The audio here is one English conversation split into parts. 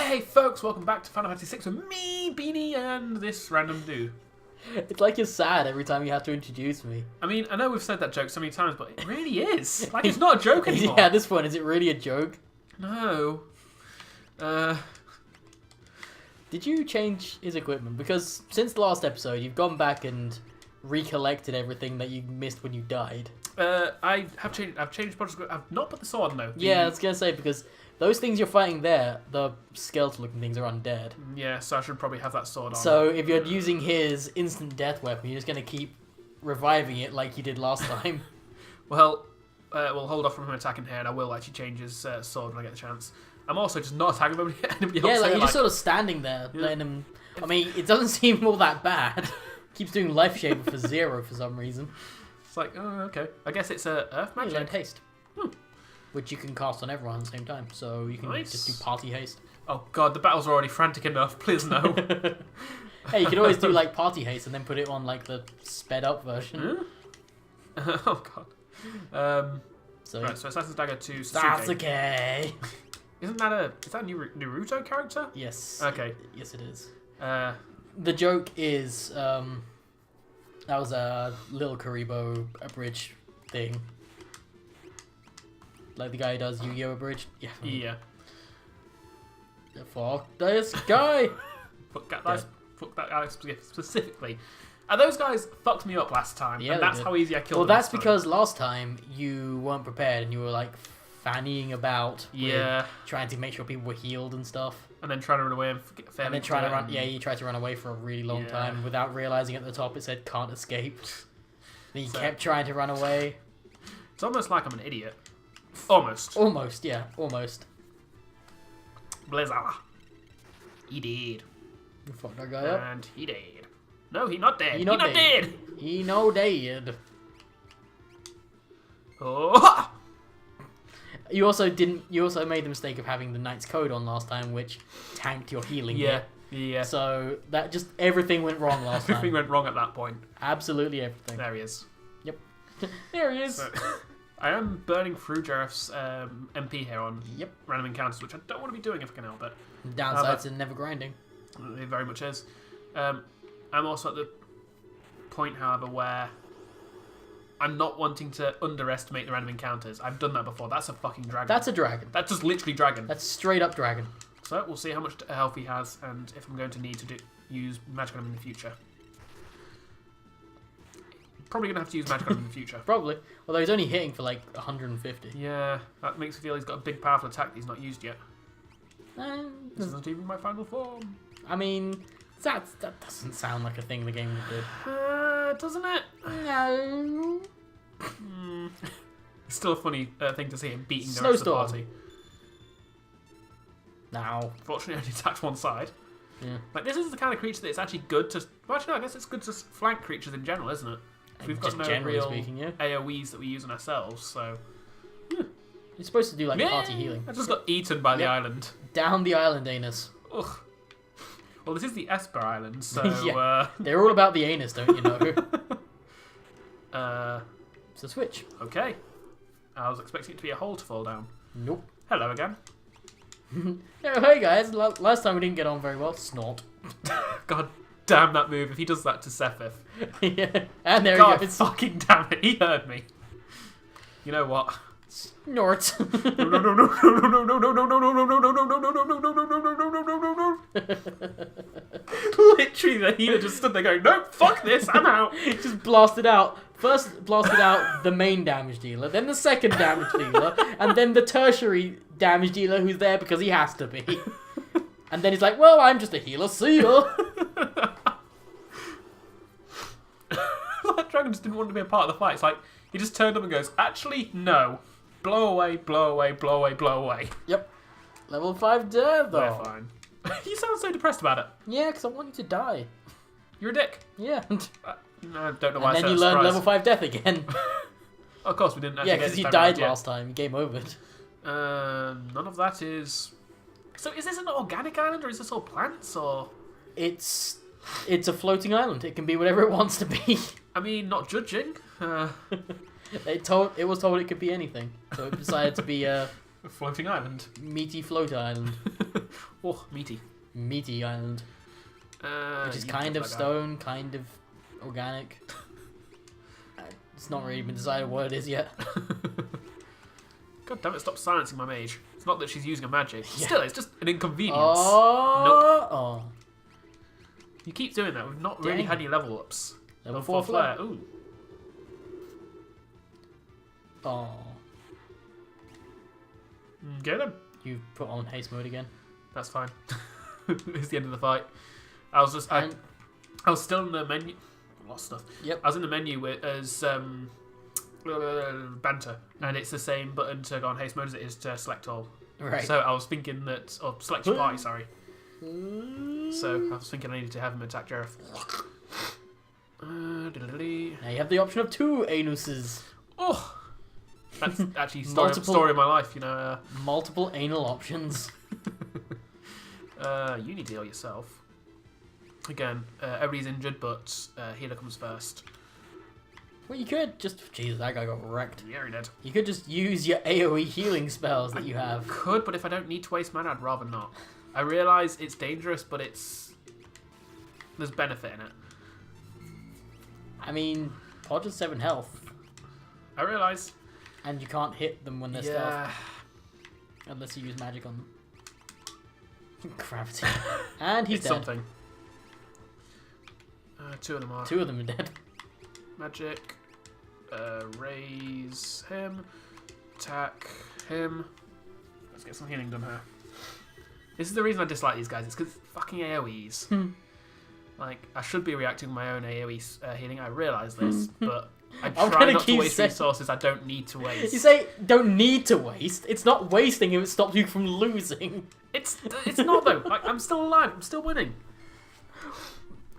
Hey folks, welcome back to Final Fantasy VI with me, Beanie, and this random dude. It's like you're sad every time you have to introduce me. I mean, I know we've said that joke so many times, but it really is. Like, it's not a joke anymore. Yeah, at this point, is it really a joke? No. Did you change his equipment? Because since the last episode, you've gone back and recollected everything that you missed when you died. I have changed. I've changed project. I've not put the sword on, though. Yeah, I was going to say, because those things you're fighting there, the skeletal-looking things, are undead. Yeah, so I should probably have that sword on. So if you're using his instant death weapon, you're just going to keep reviving it like you did last time. Well, we'll hold off from him attacking here, and I will actually change his sword when I get the chance. I'm also just not attacking anybody else. Yeah, like, you're just sort of standing there, letting him... I mean, it doesn't seem all that bad. Keeps doing Life Shaper for 0 for some reason. It's like, oh, okay. I guess it's Earth Magic. You learned Haste. Which you can cast on everyone at the same time, so you can just do Party Haste. Oh god, the battles are already frantic enough. Please no. Hey, you can always do like Party Haste and then put it on like the sped up version. Oh god. So Assassin's Dagger to Sasuke. Sasuke. Is that a Naruto character? Yes. Okay. Yes, it is. The joke is that was a little Karibo abridged thing. Like the guy who does Yu-Gi-Oh! Abridged. Yeah. Yeah. Fuck this guy! Fuck that guy specifically. And those guys fucked me up last time, and that's how easy I killed them. Well, that's because last time you weren't prepared and you were like fannying about with trying to make sure people were healed and stuff. And then trying to run away and then trying to run. Yeah, you tried to run away for a really long time without realizing at the top it said can't escape. Then you kept trying to run away. It's almost like I'm an idiot. Almost. Almost, yeah, almost. Blizzard. He did. You fucked that guy up. And he did. No, he not dead. He not dead. He no dead. Oh. You also made the mistake of having the Knight's Code on last time, which tanked your healing. Yeah. So that just everything went wrong last time. Everything went wrong at that point. Absolutely everything. There he is. Yep. There he is. So, I am burning through Jareth's MP here on random encounters, which I don't want to be doing if I can help it. Downsides to never grinding. It very much is. I'm also at the point, however, where I'm not wanting to underestimate the random encounters. I've done that before. That's a fucking dragon. That's a dragon. That's just literally dragon. That's straight up dragon. So we'll see how much health he has and if I'm going to need to use magic on him in the future. Probably going to have to use magic on him in the future. Probably. Although he's only hitting for like 150. Yeah, that makes me feel he's got a big powerful attack that he's not used yet. This isn't even my final form. I mean, that doesn't sound like a thing the game would do. Doesn't it? No. It's still a funny thing to see him beating the rest of the party. Now. Fortunately, I only attacked one side. Yeah. Like, this is the kind of creature that it's actually good to... Well, actually, no, I guess it's good to flank creatures in general, isn't it? We've got no real AoEs that we use on ourselves, so... You're supposed to do like party healing. I just got eaten by the island. Down the island, anus. Ugh. Well, this is the Esper Island, so... They're all about the anus, don't you know? It's a switch. Okay. I was expecting it to be a hole to fall down. Nope. Hello again. Oh, hey guys, last time we didn't get on very well. Snort. God damn that move, if he does that to Sephiroth. Yeah, and there God he goes. Fucking damn it, he heard me. You know what? Snort. Literally, the healer just stood there going, "No, fuck this, I'm out." Just blasted out. First blasted out the main damage dealer, then the second damage dealer, and then the tertiary damage dealer who's there because he has to be. And then he's like, "Well, I'm just a healer. See ya." That dragon just didn't want to be a part of the fight. It's like he just turned up and goes, "Actually, no. Blow away, blow away, blow away, blow away." Yep. Level 5 death, though. We're fine. You sound so depressed about it. Yeah, because I want you to die. You're a dick. Yeah. I don't know why. And then you learn level 5 death again. Of course, we didn't actually get because this you time died around last time. You game overed. None of that is... So is this an organic island, or is this all plants, or...? It's a floating island. It can be whatever it wants to be. I mean, not judging. It was told it could be anything. So it decided to be a floating island. Meaty float island. Oh, meaty. Meaty Island. Which is you kind took of that stone, kind of organic. It's not really been decided what it is yet. God damn it, stop silencing my mage. It's not that she's using a magic. Yeah. Still, it's just an inconvenience. Oh, Nope. You keep doing that. We've not really Dang. had any level ups. Level 4 flare. Ooh. Oh. Okay then. You put on haste mode again. That's fine. It's the end of the fight. I was just... I was still in the menu... Lost stuff. Yep. I was in the menu as banter, and it's the same button to go on haste mode as it is to select all. Right. So I was thinking that... Or select your party, sorry. So I was thinking I needed to have him attack Jareth. Now you have the option of 2 anuses. Oh! That's actually Multiple- story of my life, you know. Multiple anal options. You need to heal yourself. Again, everybody's injured, but healer comes first. Well, you could just... Jesus, that guy got wrecked. Yeah, he did. You could just use your AoE healing spells that you have. Could, but if I don't need to waste mana, I'd rather not. I realise it's dangerous, but there's benefit in it. I mean, Podge has 7 health. I realise. And you can't hit them when they're Yeah. stealth. Unless you use magic on them. Gravity. And he's It's dead. something. 2 of them are. 2 of them are dead. Magic. Raise him. Attack him. Let's get some healing done here. This is the reason I dislike these guys. It's because fucking AoEs. Like, I should be reacting to my own AoE healing. I realise this, but I I'm try gonna not to keep waste saying- resources I don't need to waste. You say don't need to waste. It's not wasting if it stops you from losing. It's not though. Like, I'm still alive. I'm still winning.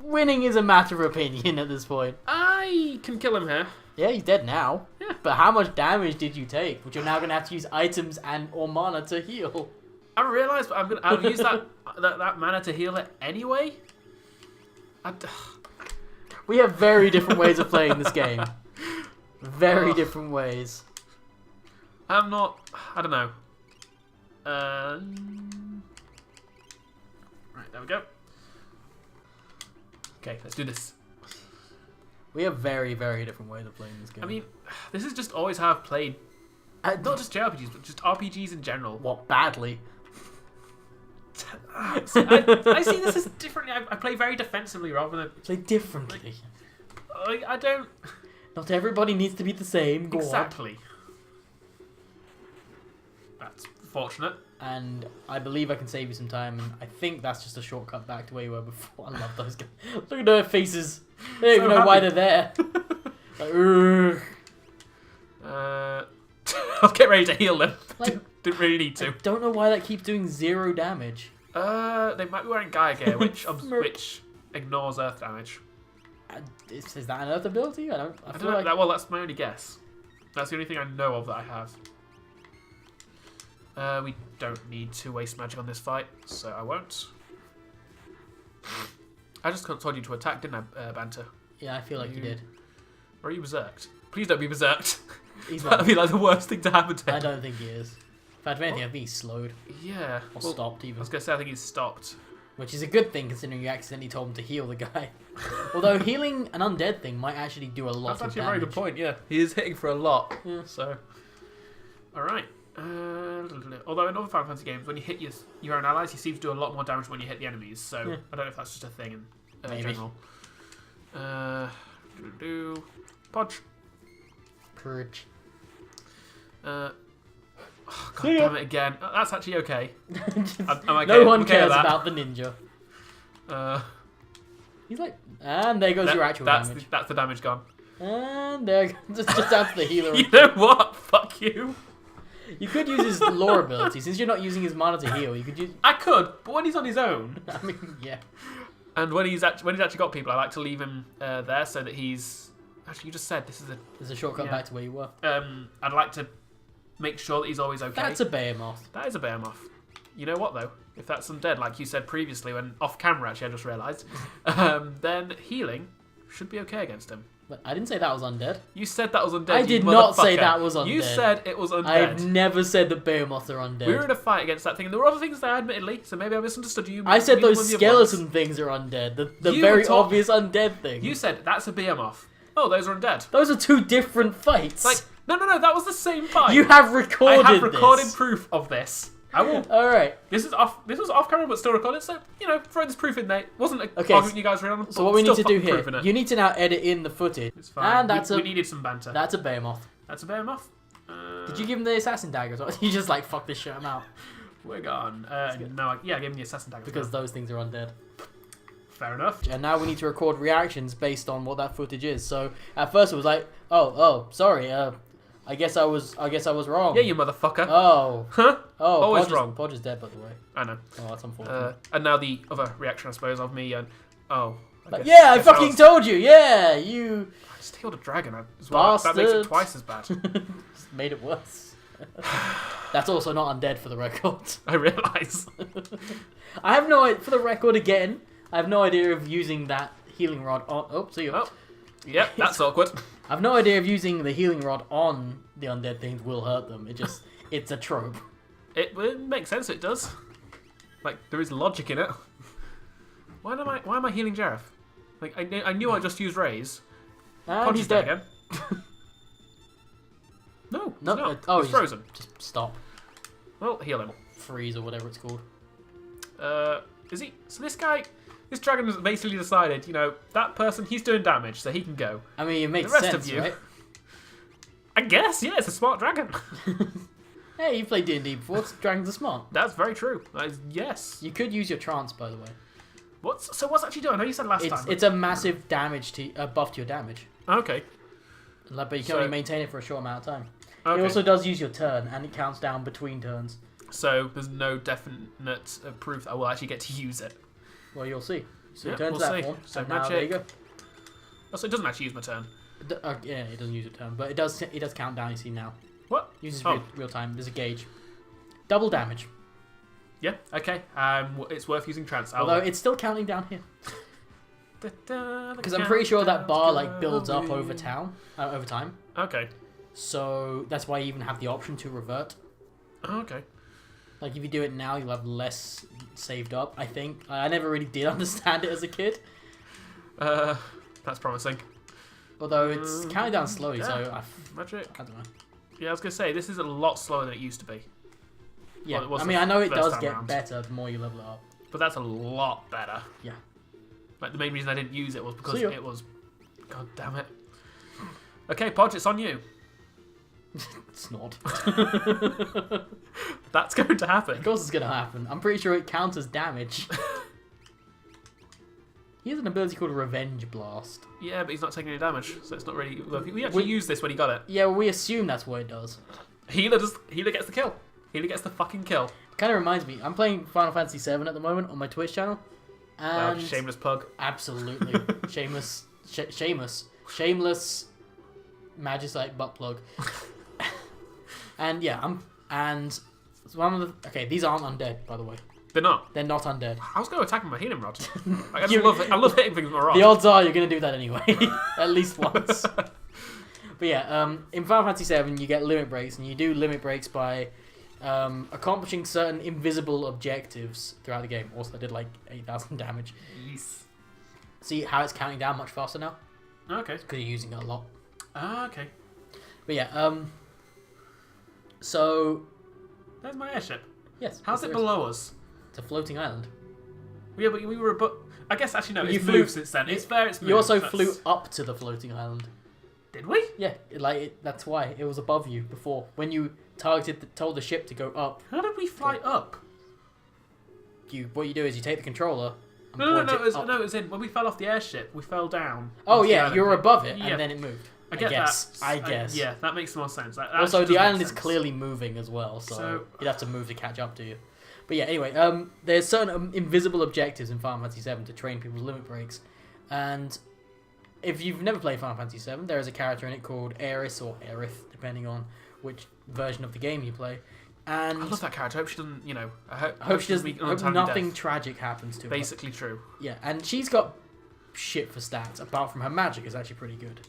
Winning is a matter of opinion at this point. I can kill him here. Yeah, he's dead now. Yeah. But how much damage did you take? Which you're now going to have to use items and or mana to heal. I realise, but I'll use that mana to heal it anyway. We have very different ways of playing this game. Very different ways. I'm not. I don't know. Right, there we go. Okay, let's do this. We have very, very different ways of playing this game. I mean, this is just always how I've played. Not just JRPGs, but just RPGs in general. what, badly? I see this as differently. I play very defensively rather than. Play differently. I don't. Not everybody needs to be the same. Go on. Exactly. That's fortunate. And I believe I can save you some time, and I think that's just a shortcut back to where you were before. I love those guys. Look at their faces. They don't even know why they're there. Like, I was getting ready to heal them. Like, Didn't really need I to. don't know why that keeps doing 0 damage. They might be wearing Gaia gear, which ignores earth damage. Is that an earth ability? I I feel don't know. like... Well, that's my only guess. That's the only thing I know of that I have. We don't need to waste magic on this fight, so I won't. I just told you to attack, didn't I, Banter? Yeah, I feel like you did. Or are you berserked? Please don't be berserked. He's That'd not. be like the worst thing to happen to him. I don't think he is. In fact, if anything, I think he's slowed. Yeah. Or Well, stopped, I even. was going to say, I think he's stopped. Which is a good thing, considering you accidentally told him to heal the guy. Although healing an undead thing might actually do a lot That's of actually a damage. very good point, yeah. He is hitting for a lot. Yeah. So, alright. Although in other Final Fantasy games, when you hit your own allies, you seem to do a lot more damage when you hit the enemies. So, Yeah. I don't know if that's just a thing in Maybe. general. Podge. Purge. Oh, God damn it again. That's actually okay. I'm okay. No one I'm okay with cares that. about the ninja. He's like, and there goes That- your actual that's damage. that's the damage gone. And there, just down to the healer. You know what? Fuck you. You could use his lore ability since you're not using his mana to heal. You could use. I could, but when he's on his own, I mean, yeah. and when he's actually got people, I like to leave him there so that he's. Actually, you just said this is a. There's a shortcut Yeah. back to where you were. I'd like to make sure that he's always okay. That's a Behemoth. That is a Behemoth. You know what though? If that's undead, like you said previously, when off camera, actually, I just realised, then healing should be okay against him. But I didn't say that was undead. You said that was undead. I did not say that was undead. You said it was undead. I've never said that Behemother are undead. We were in a fight against that thing, and there were other things there, admittedly, so maybe I misunderstood you. I said You those were the other skeleton ones. things are undead. The You very were talk- obvious undead thing. You said, that's a behemoth. Oh, those are undead. Those are two different fights. Like, no, that was the same fight. You have recorded I have recorded this. proof of this. I will. Alright. This was off camera, but still recorded. So throw this proof in there. It wasn't a Okay, argument you guys were on. So what we need to do here, here, you need to now edit in the footage. It's fine. And that's we needed some banter. That's a Behemoth. That's a behemoth. Did you give him the assassin dagger as well? You just like, fuck this shit, I'm out. We're gone. No, I gave him the assassin dagger. Because those things are undead. Fair enough. And now we need to record reactions based on what that footage is. So at first it was like, oh, sorry, I guess I was wrong. Yeah, you motherfucker. Oh. Huh? Oh, Always Podge wrong. Podge is dead, by the way. I know. Oh, that's unfortunate. And now the other reaction, I suppose, of me and I I fucking told you. Yeah, you I just killed a dragon as well. That makes it twice as bad. just made it worse. That's also not undead for the record. I realise. I have no idea, for the record again, I have no idea of using that healing rod on... Oh, see you. Oh, yep, that's awkward. I have no idea of using the healing rod on the undead things will hurt them. It's a trope. It makes sense, it does. Like, there is logic in it. Why am I healing Jareth? Like, I knew I just used raise. And Podge he's is dead dead. again. No, No, no. He's frozen. Just stop. Well, heal him. Freeze or whatever it's called. Is he? So this dragon has basically decided, that person, he's doing damage, so he can go. I mean, it makes The rest sense, of you- right? I guess, yeah, it's a smart dragon. Hey, you played D&D before. Dragons are smart. That's very true. Yes. You could use your trance, by the way. What's actually doing? I know you said last time. It's a massive damage buff to your damage. Okay. But you can only maintain it for a short amount of time. Okay. It also does use your turn, and it counts down between turns. So there's no definite proof that I will actually get to use it. Well, you'll see. So Yeah, you turn we'll to that see. form, So and now there you go. Oh, so it doesn't actually use my turn. Yeah, it doesn't use your turn, but it does count down, you see now. What? Uses Oh. real time. There's a gauge. Double damage. Yeah, okay. It's worth using trance. Although it's still counting down here. Because I'm pretty sure that bar builds up over time. Okay. So that's why you even have the option to revert. Okay. Like if you do it now, you'll have less saved up. I think I never really did understand it as a kid. That's promising. Although it's counting down slowly, yeah. so Magic. I don't know. Yeah, I was gonna say this is a lot slower than it used to be. Yeah, Well, it was I the mean I know it first does time get round. better the more you level it up. But that's a lot better. Yeah. Like the main reason I didn't use it was because See ya. it was. God damn it. Okay, Podge, it's on you. It's not. That's going to happen. Of course it's gonna happen. I'm pretty sure it counts as damage. He has an ability called Revenge Blast. Yeah, but he's not taking any damage, so it's not really. We actually used this when he got it. Yeah, well, we assume that's what it does. Healer gets the kill. Healer gets the fucking kill. Kind of reminds me. I'm playing Final Fantasy VII at the moment on my Twitch channel. And Shameless pug. absolutely. Shameless. Shameless Magicite butt plug. And yeah, okay, these aren't undead, by the way. They're not. They're not undead. I was going to attack him with my healing rod. Like, I love hitting things with my rod. The odds are you're going to do that anyway. At least once. But yeah, in Final Fantasy VII, you get limit breaks, and you do limit breaks by accomplishing certain invisible objectives throughout the game. Also, I did like 8,000 damage. Yes. See how it's counting down much faster now? Okay. Because you're using it a lot. Okay. But yeah, so... There's my airship. Yes. How's it below us? It's a floating island. Yeah, but we were I guess actually no, You it's flew- moved since then. It's fair, it's moved. You also That's- flew up to the floating island. Did we? Yeah, that's why. It was above you before. When you told the ship to go up, How did we fly up? what you do is you take the controller and No, point it up. it was in when we fell off the airship. We fell down. Oh onto the yeah, island. you were above it Yeah. and then it moved. I get guess. that. I guess. Yeah, that makes more sense. That Also, actually the does island make is sense. clearly moving as well, so So- you'd have to move to catch up to you. But yeah, anyway, there's certain invisible objectives in Final Fantasy VII to train people's limit breaks, and if you've never played Final Fantasy VII, there is a character in it called Aerith or Aerith, depending on which version of the game you play. And I love that character. I hope she doesn't. I hope she doesn't. meet Hope untimely nothing death. tragic happens to her. Basically true. Yeah, and she's got shit for stats apart from her magic is actually pretty good.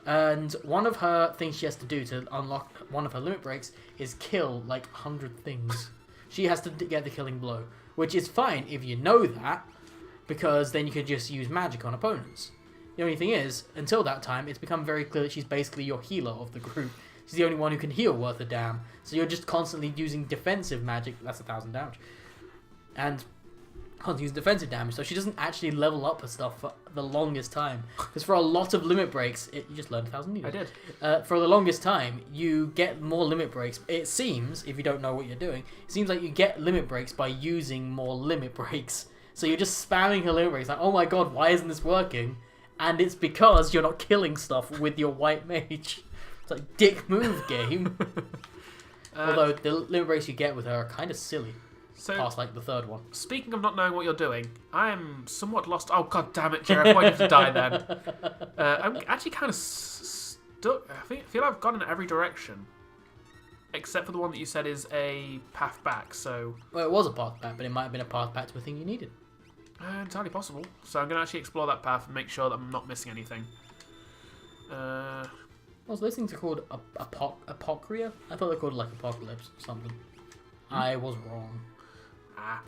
And one of her things she has to do to unlock one of her limit breaks is kill like 100 things. She has to get the killing blow, which is fine if you know that, because then you can just use magic on opponents. The only thing is, until that time, it's become very clear that she's basically your healer of the group. She's the only one who can heal worth a damn. So you're just constantly using defensive magic. That's 1,000 damage. And constantly using defensive damage. So she doesn't actually level up her stuff for the longest time. Because for a lot of limit breaks, you just learned 1,000 meters. I did. For the longest time, you get more limit breaks. It seems, if you don't know what you're doing, it seems like you get limit breaks by using more limit breaks. So you're just spamming her limit breaks. Like, oh my god, why isn't this working? And it's because you're not killing stuff with your white mage. It's like, dick move, game. Although the limit breaks you get with her are kind of silly. So, past like the third one. Speaking of not knowing what you're doing, I am somewhat lost. Oh god damn it, Jared! Why did you die then? I'm actually kind of stuck. I feel I've gone in every direction, except for the one that you said is a path back. So, well, it was a path back, but it might have been a path back to a thing you needed. Entirely possible. So I'm going to actually explore that path and make sure that I'm not missing anything. Also, those things are called apocria. I thought they were called like apocalypse or something. I was wrong. I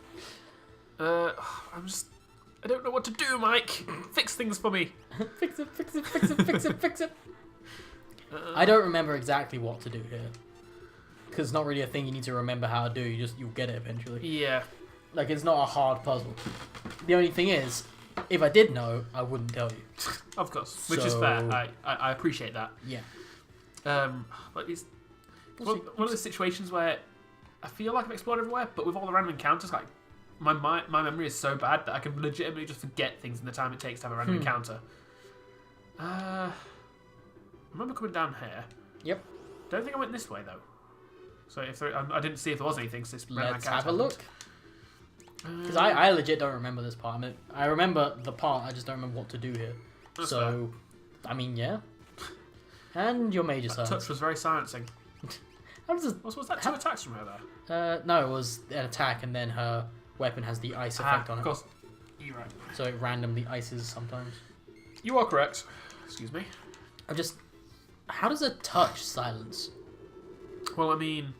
don't know what to do, Mike. Fix things for me. Fix it, fix it, fix it, fix it, fix it. I don't remember exactly what to do here. Because it's not really a thing you need to remember how to do. You'll get it eventually. Yeah. Like, it's not a hard puzzle. The only thing is, if I did know, I wouldn't tell you. Of course, which is fair. I appreciate that. Yeah. Like these, one of those situations where I feel like I've explored everywhere, but with all the random encounters, like my memory is so bad that I can legitimately just forget things in the time it takes to have a random encounter. I remember coming down here. Yep. Don't think I went this way though. So if I didn't see if there was anything. So let's have a look. Because I legit don't remember this part. I mean, I remember the part, I just don't remember what to do here. That's so, fair. I mean, yeah. And your major that touch was very silencing. How does this... Was that two attacks from her there? No, it was an attack and then her weapon has the ice effect on it. Of course. You're right. So it randomly ices sometimes. You are correct. Excuse me. How does a touch silence? Well, I mean...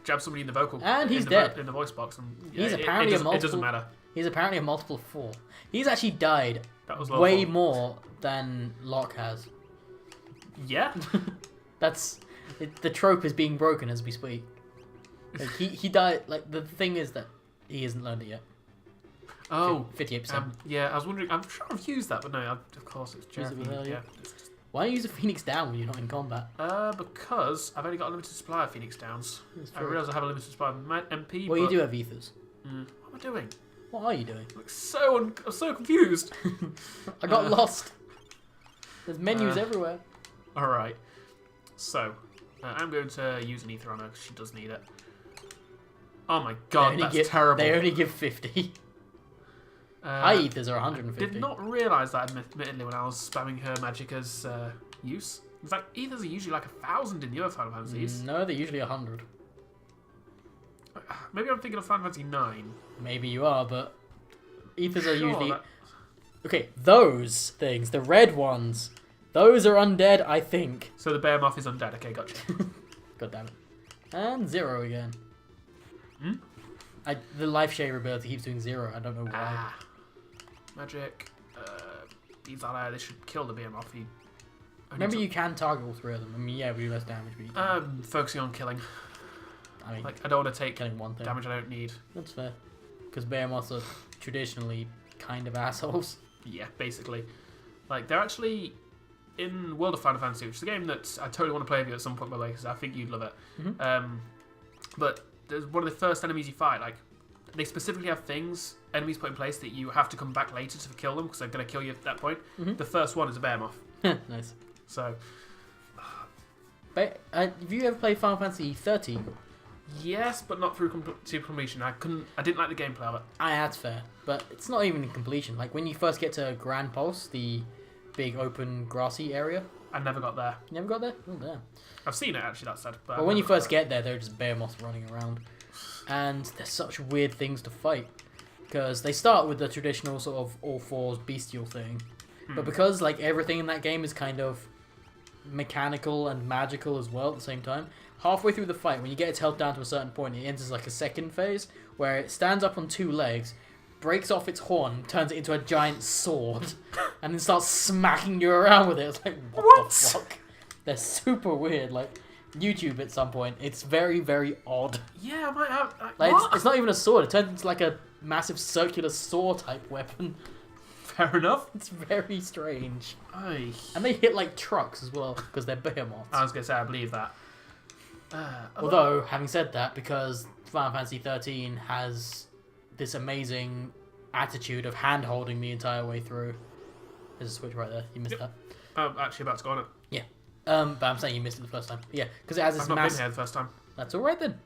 Jab somebody in the vocal and he's dead in the voice box, and he's apparently it doesn't matter. He's apparently a multiple of 4. He's actually died That was way more than Locke has. Yeah, the trope is being broken as we speak. Like, he died. Like the thing is that he hasn't learned it yet. Oh, 58%. Yeah, I was wondering. I'm sure I've used that, but no, of course it's Jeremy. Yeah. Why don't you use a Phoenix Down when you're not in combat? Because I've only got a limited supply of Phoenix Downs. I realise I have a limited supply of MP. Well, you do have ethers. What am I doing? What are you doing? I'm so confused. I got lost. There's menus everywhere. All right. So, I'm going to use an ether on her because she does need it. Oh my god, that's terrible. They only give 50. High ethers are 150. I did not realise that, admittedly, when I was spamming her magic as use. In fact, ethers are usually like 1,000 in the other Final Fantasies. No, they're usually 100. Maybe I'm thinking of Final Fantasy 9. Maybe you are, but ethers are usually... Okay, those things, the red ones, those are undead, I think. So the Behemoth is undead. Okay, gotcha. God damn it. And 0 again. The life share ability keeps doing 0. I don't know why. Magic. These are they should kill the Behemoth. Remember, you can target all 3 of them. I mean, yeah, we do less damage, but you can. Focusing on killing. I mean, I don't want to take killing one thing. damage I don't need. That's fair. Because Behemoths are traditionally kind of assholes. Yeah, basically. Like, they're actually in World of Final Fantasy, which is a game that I totally want to play with you at some point, by the way, because I think you'd love it. But there's one of the first enemies you fight, like, they specifically have enemies put in place that you have to come back later to kill them, because they're going to kill you at that point. The first one is a Behemoth. Nice. So... have you ever played Final Fantasy 13? Yes, but not through to completion. I didn't like the gameplay of it. That's fair, but it's not even in completion. Like when you first get to Grand Pulse, the big open grassy area. I never got there. You never got there? Oh damn. I've seen it actually. That's sad. But when you first get there, they're just Behemoths running around, and they're such weird things to fight because they start with the traditional sort of all fours bestial thing, but because like everything in that game is kind of mechanical and magical as well at the same time. Halfway through the fight, when you get its health down to a certain point, it enters like a second phase where it stands up on 2 legs, breaks off its horn, turns it into a giant sword, and then starts smacking you around with it. It's like, what the fuck? They're super weird. Like, YouTube at some point. It's very, very odd. Yeah, I might have. Like, What? it's not even a sword. It turns into like a massive circular saw type weapon. Fair enough. It's very strange. Aye. And they hit like trucks as well because they're behemoths. I was gonna say I believe that. Although, having said that, because Final Fantasy 13 has this amazing attitude of hand-holding the entire way through. There's a switch right there. You missed that. I'm actually about to go on it. Yeah. But I'm saying you missed it the first time. Yeah, because it has this I've not been here the first time. That's alright then.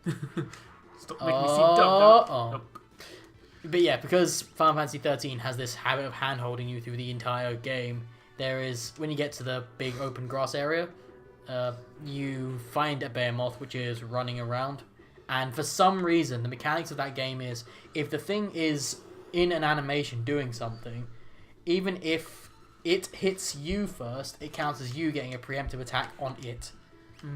Stop making me seem dumb. Nope. But yeah, because Final Fantasy 13 has this habit of hand-holding you through the entire game, there is, when you get to the big open grass area, you find a behemoth which is running around. And for some reason, the mechanics of that game is, if the thing is in an animation doing something, even if it hits you first, it counts as you getting a preemptive attack on it.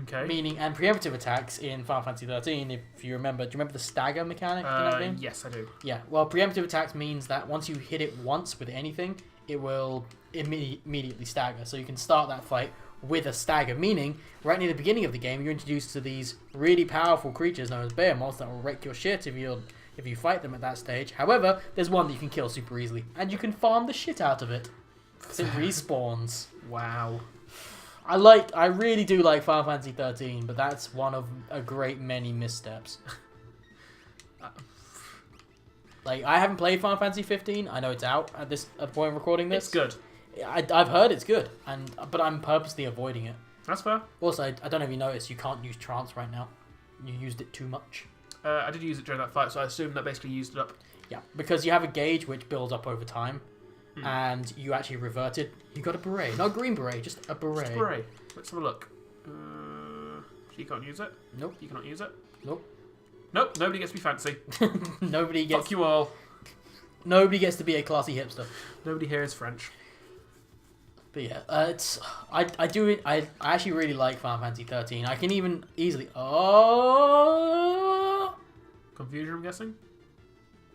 Okay. Meaning, and preemptive attacks in Final Fantasy 13, if you remember, do you remember the stagger mechanic in that game? Yes, I do. Yeah, well, preemptive attacks means that once you hit it once with anything, it will immediately stagger. So you can start that fight with a stagger, meaning right near the beginning of the game, you're introduced to these really powerful creatures known as behemoths that will wreck your shit if you fight them at that stage. However, there's one that you can kill super easily, and you can farm the shit out of it. Because it respawns. Wow. I really do like Final Fantasy 13, but that's one of a great many missteps. Like, I haven't played Final Fantasy 15. I know it's out at the point of recording this. It's good. I've heard it's good, but I'm purposely avoiding it. That's fair. Also, I don't know if you noticed, you can't use trance right now. You used it too much. I did use it during that fight, so I assume that basically used it up. Yeah, because you have a gauge which builds up over time, and you actually reverted. You got a beret. Not a green beret, just a beret. Just a beret. Let's have a look. You can't use it? Nope. You cannot use it? Nope. Nope, nobody gets to be fancy. Nobody gets... Fuck you all. Nobody gets to be a classy hipster. Nobody here is French. But yeah, I actually really like Final Fantasy 13. I can even easily... Confusion, I'm guessing?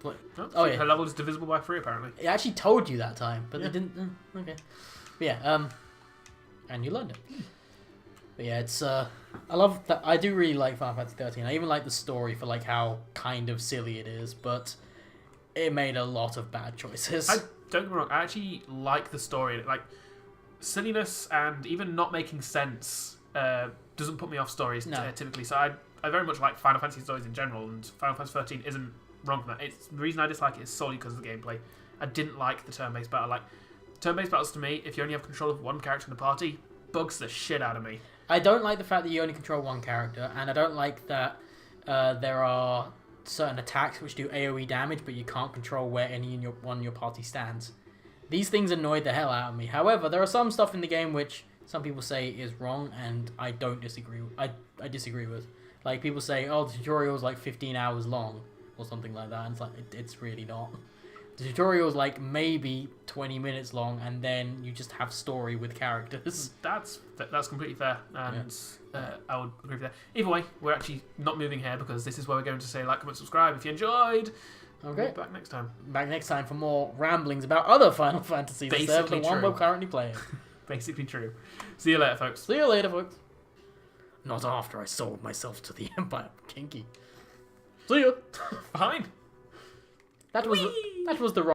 What? Oh, yeah. Her level is divisible by 3, apparently. It actually told you that time, but it didn't... okay. But yeah, and you learned it. But yeah, it's... I love that. I do really like Final Fantasy 13. I even like the story for like how kind of silly it is, but it made a lot of bad choices. Don't get me wrong, I actually like the story. Like, silliness and even not making sense doesn't put me off stories typically. So I very much like Final Fantasy stories in general, and Final Fantasy 13 isn't wrong for that. The reason I dislike it is solely because of the gameplay. I didn't like the turn-based battle. Like, turn-based battles to me, if you only have control of one character in the party, bugs the shit out of me. I don't like the fact that you only control one character, and I don't like that there are certain attacks which do AoE damage, but you can't control where one in your party stands. These things annoyed the hell out of me. However, there are some stuff in the game which some people say is wrong, and I don't disagree. I disagree with. Like, people say, oh, the tutorial is like 15 hours long, or something like that, and it's like, it's really not. The tutorial is like maybe 20 minutes long, and then you just have story with characters. That's completely fair, and I would agree with that. Either way, we're actually not moving here because this is where we're going to say like, comment, subscribe if you enjoyed. Okay. We'll be back next time. Back next time for more ramblings about other Final Fantasies instead of the one we're currently playing. Basically true. See you later, folks. See you later, folks. Not after I sold myself to the Empire. Kinky. See ya. Fine. That was the